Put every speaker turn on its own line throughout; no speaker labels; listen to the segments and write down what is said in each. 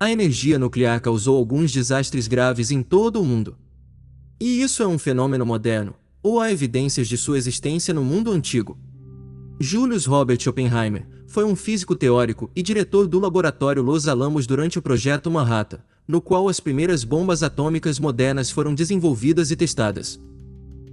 A energia nuclear causou alguns desastres graves em todo o mundo. E isso é um fenômeno moderno, ou há evidências de sua existência no mundo antigo. Julius Robert Oppenheimer foi um físico teórico e diretor do laboratório Los Alamos durante o Projeto Manhattan, no qual as primeiras bombas atômicas modernas foram desenvolvidas e testadas.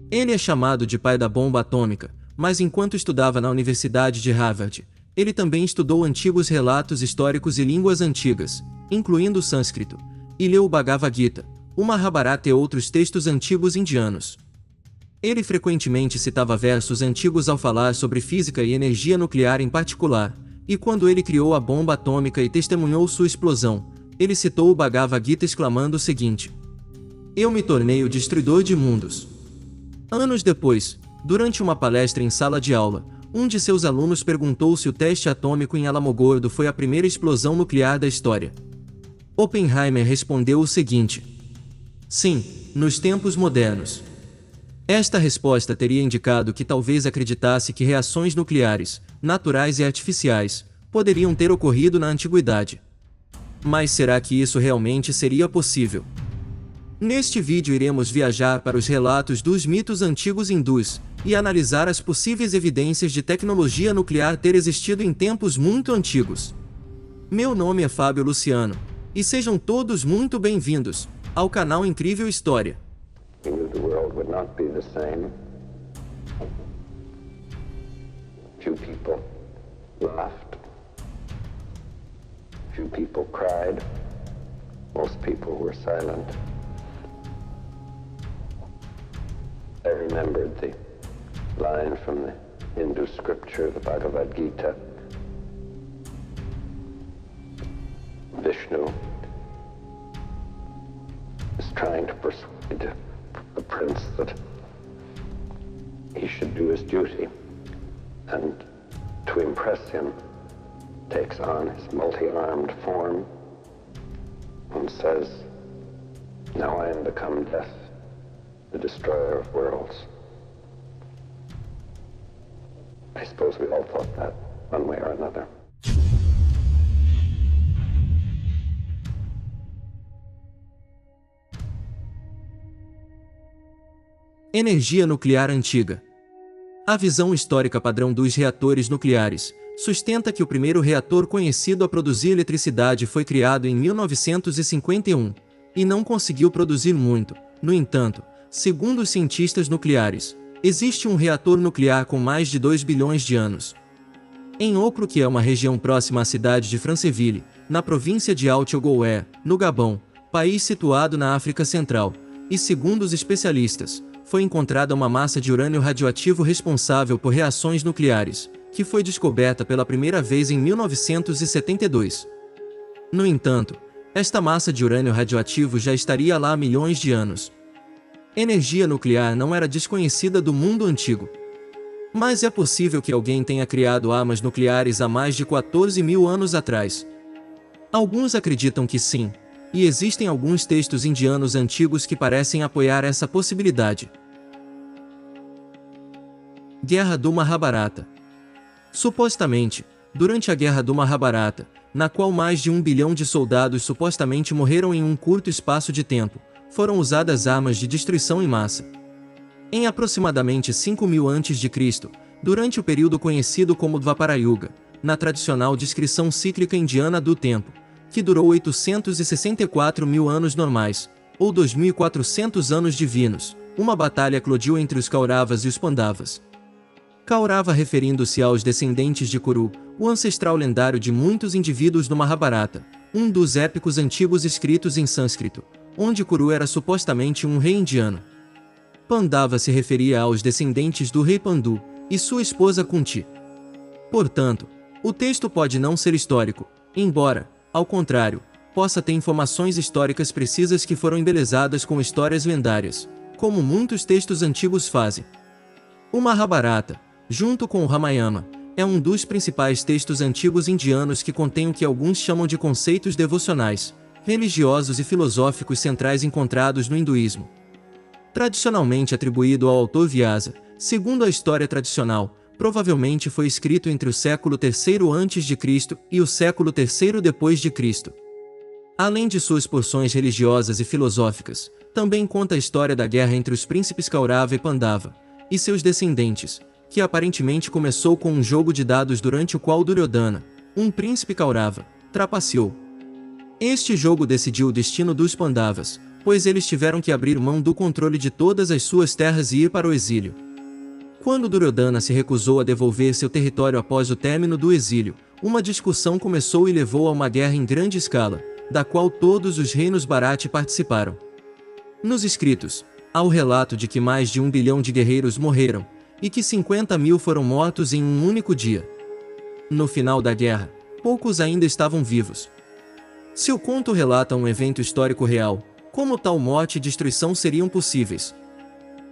Ele é chamado de pai da bomba atômica, mas enquanto estudava na Universidade de Harvard, ele também estudou antigos relatos históricos e línguas antigas, incluindo o sânscrito, e leu o Bhagavad Gita, o Mahabharata e outros textos antigos indianos. Ele frequentemente citava versos antigos ao falar sobre física e energia nuclear em particular, e quando ele criou a bomba atômica e testemunhou sua explosão, ele citou o Bhagavad Gita exclamando o seguinte: "Eu me tornei o destruidor de mundos." Anos depois, durante uma palestra em sala de aula, um de seus alunos perguntou se o teste atômico em Alamogordo foi a primeira explosão nuclear da história. Oppenheimer respondeu o seguinte: "Sim, nos tempos modernos." Esta resposta teria indicado que talvez acreditasse que reações nucleares, naturais e artificiais, poderiam ter ocorrido na antiguidade. Mas será que isso realmente seria possível? Neste vídeo iremos viajar para os relatos dos mitos antigos hindus e analisar as possíveis evidências de tecnologia nuclear ter existido em tempos muito antigos. Meu nome é Fábio Luciano, e sejam todos muito bem-vindos ao canal Incrível História.
He knew the world would not be the same. Few people laughed. Few people cried. Most people were silent. I remembered the line from the Hindu scripture, the Bhagavad Gita. Vishnu is trying to persuade the prince that he should do his duty, and to impress him takes on his multi-armed form and says, "Now I am become death, the destroyer of worlds." I suppose we all thought that one way or another.
Energia nuclear antiga. A visão histórica padrão dos reatores nucleares sustenta que o primeiro reator conhecido a produzir eletricidade foi criado em 1951 e não conseguiu produzir muito. No entanto, segundo os cientistas nucleares, existe um reator nuclear com mais de 2 bilhões de anos. Em Okro, que é uma região próxima à cidade de Franceville, na província de Haut-Ogooué, no Gabão, país situado na África Central, e segundo os especialistas, foi encontrada uma massa de urânio radioativo responsável por reações nucleares, que foi descoberta pela primeira vez em 1972. No entanto, esta massa de urânio radioativo já estaria lá há milhões de anos. Energia nuclear não era desconhecida do mundo antigo. Mas é possível que alguém tenha criado armas nucleares há mais de 14 mil anos atrás. Alguns acreditam que sim, e existem alguns textos indianos antigos que parecem apoiar essa possibilidade. Guerra do Mahabharata. Supostamente, durante a Guerra do Mahabharata, na qual mais de 1 bilhão de soldados supostamente morreram em um curto espaço de tempo, foram usadas armas de destruição em massa. Em aproximadamente 5.000 a.C., durante o período conhecido como Dvapara Yuga, na tradicional descrição cíclica indiana do tempo, que durou 864 mil anos normais, ou 2.400 anos divinos, uma batalha eclodiu entre os Kauravas e os Pandavas. Kaurava referindo-se aos descendentes de Kuru, o ancestral lendário de muitos indivíduos do Mahabharata, um dos épicos antigos escritos em sânscrito, onde Kuru era supostamente um rei indiano. Pandava se referia aos descendentes do rei Pandu, e sua esposa Kunti. Portanto, o texto pode não ser histórico, embora, ao contrário, possa ter informações históricas precisas que foram embelezadas com histórias lendárias, como muitos textos antigos fazem. O Mahabharata, junto com o Ramayana, é um dos principais textos antigos indianos que contém o que alguns chamam de conceitos devocionais, religiosos e filosóficos centrais encontrados no hinduísmo. Tradicionalmente atribuído ao autor Vyasa, segundo a história tradicional, provavelmente foi escrito entre o século III a.C. e o século III depois de Cristo. Além de suas porções religiosas e filosóficas, também conta a história da guerra entre os príncipes Kaurava e Pandava, e seus descendentes, que aparentemente começou com um jogo de dados durante o qual Duryodhana, um príncipe Kaurava, trapaceou. Este jogo decidiu o destino dos Pandavas, pois eles tiveram que abrir mão do controle de todas as suas terras e ir para o exílio. Quando Duryodhana se recusou a devolver seu território após o término do exílio, uma discussão começou e levou a uma guerra em grande escala, da qual todos os reinos Bharati participaram. Nos escritos, há o relato de que mais de 1 bilhão de guerreiros morreram, e que 50 mil foram mortos em um único dia. No final da guerra, poucos ainda estavam vivos. Se o conto relata um evento histórico real, como tal morte e destruição seriam possíveis?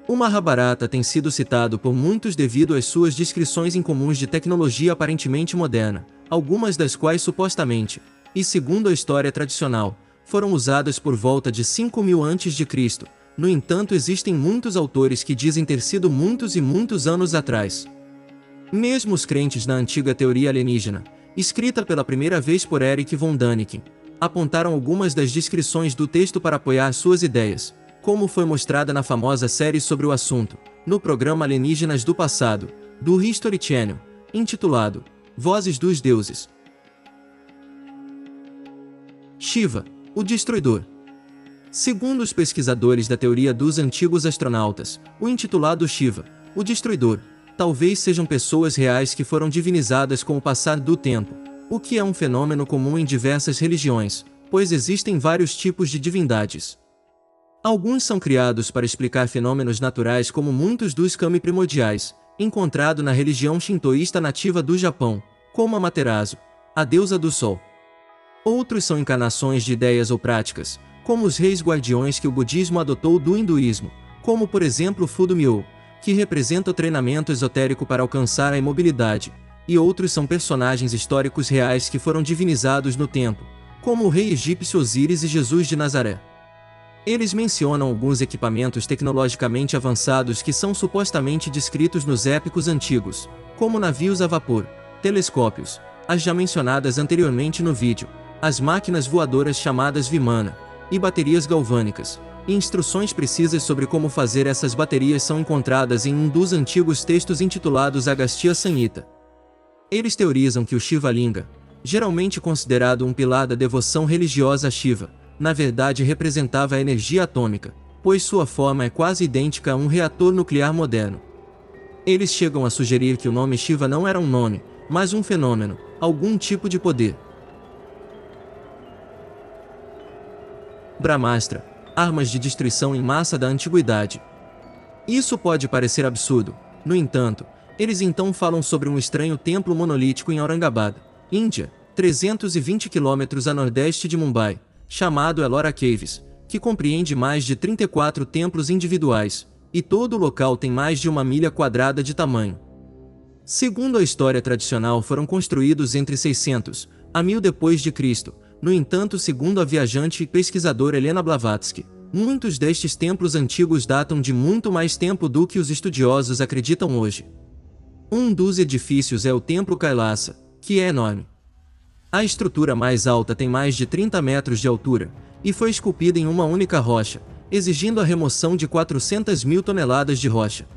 O Mahabharata tem sido citado por muitos devido às suas descrições incomuns de tecnologia aparentemente moderna, algumas das quais supostamente, e segundo a história tradicional, foram usadas por volta de 5.000 a.C. No entanto, existem muitos autores que dizem ter sido muitos e muitos anos atrás. Mesmo os crentes na antiga teoria alienígena, escrita pela primeira vez por Erich von Däniken, apontaram algumas das descrições do texto para apoiar suas ideias, como foi mostrada na famosa série sobre o assunto, no programa Alienígenas do Passado, do History Channel, intitulado Vozes dos Deuses. Shiva, o Destruidor. Segundo os pesquisadores da teoria dos antigos astronautas, o intitulado Shiva, o Destruidor, talvez sejam pessoas reais que foram divinizadas com o passar do tempo, o que é um fenômeno comum em diversas religiões, pois existem vários tipos de divindades. Alguns são criados para explicar fenômenos naturais, como muitos dos kami primordiais, encontrado na religião shintoísta nativa do Japão, como Amaterasu, a deusa do sol. Outros são encarnações de ideias ou práticas, como os reis guardiões que o budismo adotou do hinduísmo, como por exemplo Fudo-myo, que representa o treinamento esotérico para alcançar a imobilidade, e outros são personagens históricos reais que foram divinizados no tempo, como o rei egípcio Osíris e Jesus de Nazaré. Eles mencionam alguns equipamentos tecnologicamente avançados que são supostamente descritos nos épicos antigos, como navios a vapor, telescópios, as já mencionadas anteriormente no vídeo, as máquinas voadoras chamadas Vimana, e baterias galvânicas, e instruções precisas sobre como fazer essas baterias são encontradas em um dos antigos textos intitulados Agastya Samhita. Eles teorizam que o Shiva Linga, geralmente considerado um pilar da devoção religiosa a Shiva, na verdade representava a energia atômica, pois sua forma é quase idêntica a um reator nuclear moderno. Eles chegam a sugerir que o nome Shiva não era um nome, mas um fenômeno, algum tipo de poder. Brahmastra, armas de destruição em massa da antiguidade. Isso pode parecer absurdo, no entanto, eles então falam sobre um estranho templo monolítico em Aurangabad, Índia, 320 km a nordeste de Mumbai, chamado Ellora Caves, que compreende mais de 34 templos individuais, e todo o local tem mais de 1 milha quadrada de tamanho. Segundo a história tradicional, foram construídos entre 600 a 1000 depois de Cristo. No entanto, segundo a viajante e pesquisadora Helena Blavatsky, muitos destes templos antigos datam de muito mais tempo do que os estudiosos acreditam hoje. Um dos edifícios é o Templo Kailasa, que é enorme. A estrutura mais alta tem mais de 30 metros de altura, e foi esculpida em uma única rocha, exigindo a remoção de 400.000 toneladas de rocha.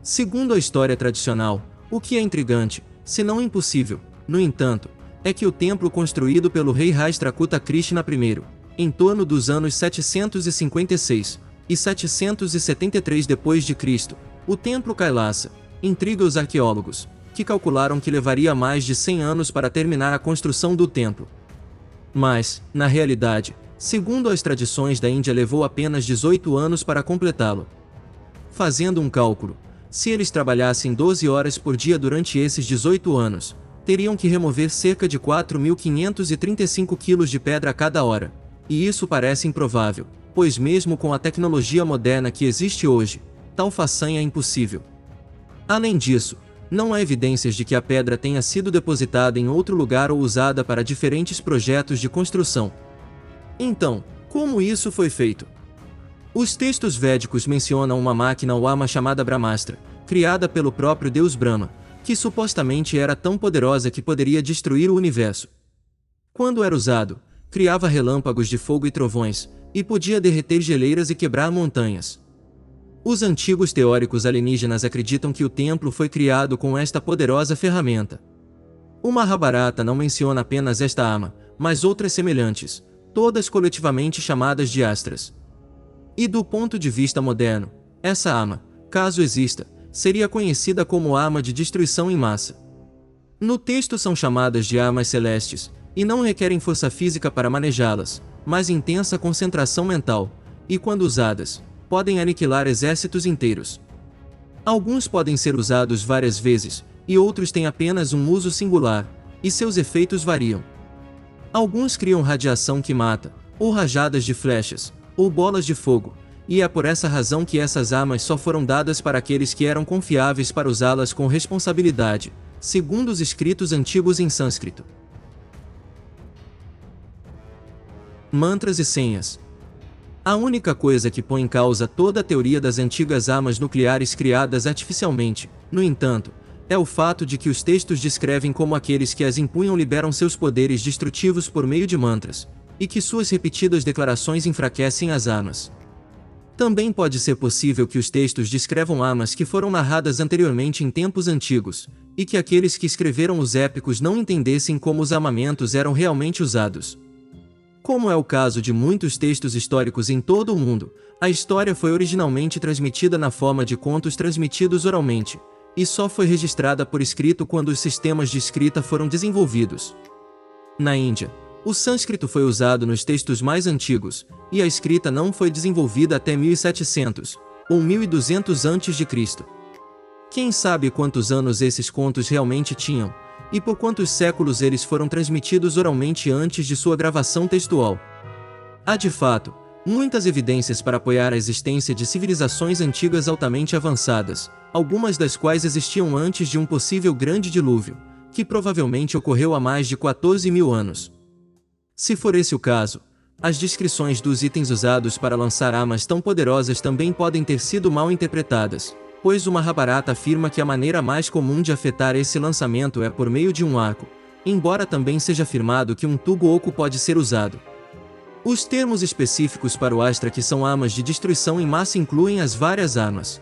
Segundo a história tradicional, o que é intrigante, se não impossível, no entanto, é que o templo construído pelo rei Rashtrakuta Krishna I, em torno dos anos 756 e 773 d.C., o Templo Kailasa, intriga os arqueólogos, que calcularam que levaria mais de 100 anos para terminar a construção do templo. Mas, na realidade, segundo as tradições da Índia, levou apenas 18 anos para completá-lo. Fazendo um cálculo, se eles trabalhassem 12 horas por dia durante esses 18 anos, teriam que remover cerca de 4.535 quilos de pedra a cada hora. E isso parece improvável, pois mesmo com a tecnologia moderna que existe hoje, tal façanha é impossível. Além disso, não há evidências de que a pedra tenha sido depositada em outro lugar ou usada para diferentes projetos de construção. Então, como isso foi feito? Os textos védicos mencionam uma máquina ou arma chamada Brahmastra, criada pelo próprio deus Brahma, que supostamente era tão poderosa que poderia destruir o universo. Quando era usado, criava relâmpagos de fogo e trovões, e podia derreter geleiras e quebrar montanhas. Os antigos teóricos alienígenas acreditam que o templo foi criado com esta poderosa ferramenta. O Mahabharata não menciona apenas esta arma, mas outras semelhantes, todas coletivamente chamadas de astras. E do ponto de vista moderno, essa arma, caso exista, seria conhecida como arma de destruição em massa. No texto são chamadas de armas celestes, e não requerem força física para manejá-las, mas intensa concentração mental, e quando usadas, podem aniquilar exércitos inteiros. Alguns podem ser usados várias vezes, e outros têm apenas um uso singular, e seus efeitos variam. Alguns criam radiação que mata, ou rajadas de flechas, ou bolas de fogo, e é por essa razão que essas armas só foram dadas para aqueles que eram confiáveis para usá-las com responsabilidade, segundo os escritos antigos em sânscrito. Mantras e senhas. A única coisa que põe em causa toda a teoria das antigas armas nucleares criadas artificialmente, no entanto, é o fato de que os textos descrevem como aqueles que as impunham liberam seus poderes destrutivos por meio de mantras, e que suas repetidas declarações enfraquecem as armas. Também pode ser possível que os textos descrevam armas que foram narradas anteriormente em tempos antigos, e que aqueles que escreveram os épicos não entendessem como os armamentos eram realmente usados. Como é o caso de muitos textos históricos em todo o mundo, a história foi originalmente transmitida na forma de contos transmitidos oralmente, e só foi registrada por escrito quando os sistemas de escrita foram desenvolvidos. Na Índia, o sânscrito foi usado nos textos mais antigos, e a escrita não foi desenvolvida até 1700 ou 1200 a.C. Quem sabe quantos anos esses contos realmente tinham, e por quantos séculos eles foram transmitidos oralmente antes de sua gravação textual. Há de fato muitas evidências para apoiar a existência de civilizações antigas altamente avançadas, algumas das quais existiam antes de um possível grande dilúvio, que provavelmente ocorreu há mais de 14.000 anos. Se for esse o caso, as descrições dos itens usados para lançar armas tão poderosas também podem ter sido mal interpretadas, pois o Mahabharata afirma que a maneira mais comum de afetar esse lançamento é por meio de um arco, embora também seja afirmado que um tubo oco pode ser usado. Os termos específicos para o astra, que são armas de destruição em massa, incluem as várias armas.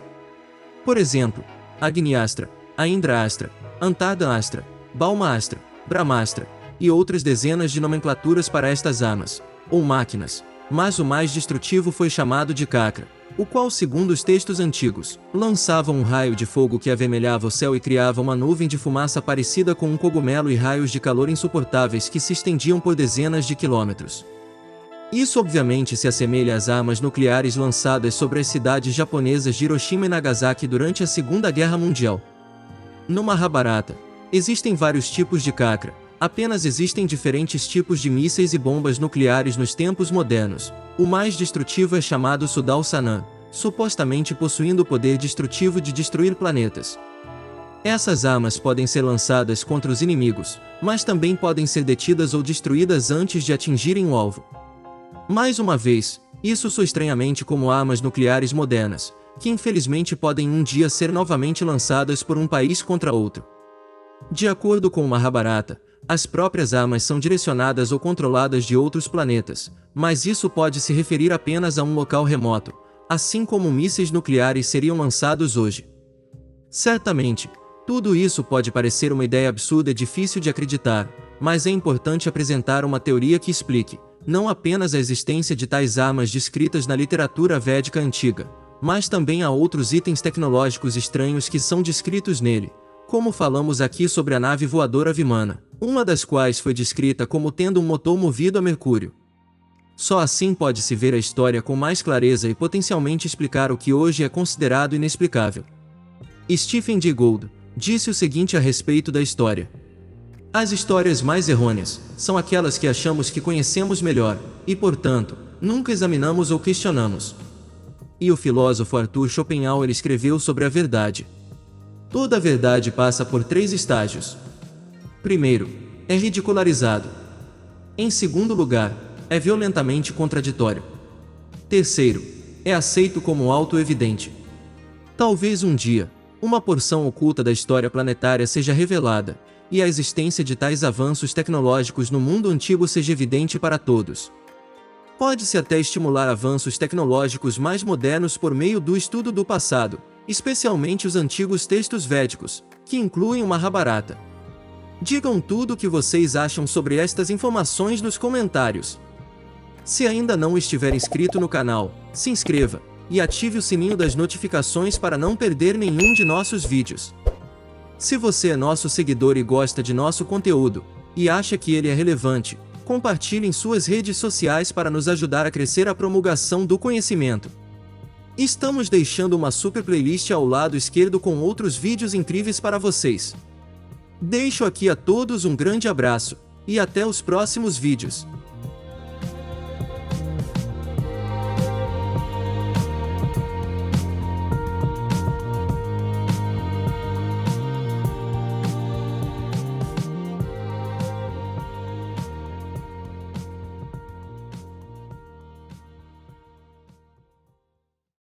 Por exemplo, Agniastra, Aindrastra, Antarda-astra, Balma-astra, Brahmastra, e outras dezenas de nomenclaturas para estas armas, ou máquinas, mas o mais destrutivo foi chamado de Kakra, o qual, segundo os textos antigos, lançava um raio de fogo que avermelhava o céu e criava uma nuvem de fumaça parecida com um cogumelo e raios de calor insuportáveis que se estendiam por dezenas de quilômetros. Isso obviamente se assemelha às armas nucleares lançadas sobre as cidades japonesas de Hiroshima e Nagasaki durante a Segunda Guerra Mundial. No Mahabharata, existem vários tipos de Kakra, apenas existem diferentes tipos de mísseis e bombas nucleares nos tempos modernos. O mais destrutivo é chamado Sudal-Sanan, supostamente possuindo o poder destrutivo de destruir planetas. Essas armas podem ser lançadas contra os inimigos, mas também podem ser detidas ou destruídas antes de atingirem o alvo. Mais uma vez, isso soa estranhamente como armas nucleares modernas, que infelizmente podem um dia ser novamente lançadas por um país contra outro. De acordo com o Mahabharata, as próprias armas são direcionadas ou controladas de outros planetas, mas isso pode se referir apenas a um local remoto, assim como mísseis nucleares seriam lançados hoje. Certamente, tudo isso pode parecer uma ideia absurda e difícil de acreditar, mas é importante apresentar uma teoria que explique, não apenas a existência de tais armas descritas na literatura védica antiga, mas também há outros itens tecnológicos estranhos que são descritos nele, como falamos aqui sobre a nave voadora Vimana, uma das quais foi descrita como tendo um motor movido a mercúrio. Só assim pode-se ver a história com mais clareza e potencialmente explicar o que hoje é considerado inexplicável. Stephen Jay Gould disse o seguinte a respeito da história: as histórias mais errôneas são aquelas que achamos que conhecemos melhor, e portanto, nunca examinamos ou questionamos. E o filósofo Arthur Schopenhauer escreveu sobre a verdade. Toda a verdade passa por 3 estágios. Primeiro, é ridicularizado. Em segundo lugar, é violentamente contraditório. Terceiro, é aceito como auto-evidente. Talvez um dia, uma porção oculta da história planetária seja revelada, e a existência de tais avanços tecnológicos no mundo antigo seja evidente para todos. Pode-se até estimular avanços tecnológicos mais modernos por meio do estudo do passado, especialmente os antigos textos védicos, que incluem o Mahabharata. Digam tudo o que vocês acham sobre estas informações nos comentários. Se ainda não estiver inscrito no canal, se inscreva e ative o sininho das notificações para não perder nenhum de nossos vídeos. Se você é nosso seguidor e gosta de nosso conteúdo, e acha que ele é relevante, compartilhe em suas redes sociais para nos ajudar a crescer a promulgação do conhecimento. Estamos deixando uma super playlist ao lado esquerdo com outros vídeos incríveis para vocês. Deixo aqui a todos um grande abraço, e até os próximos vídeos.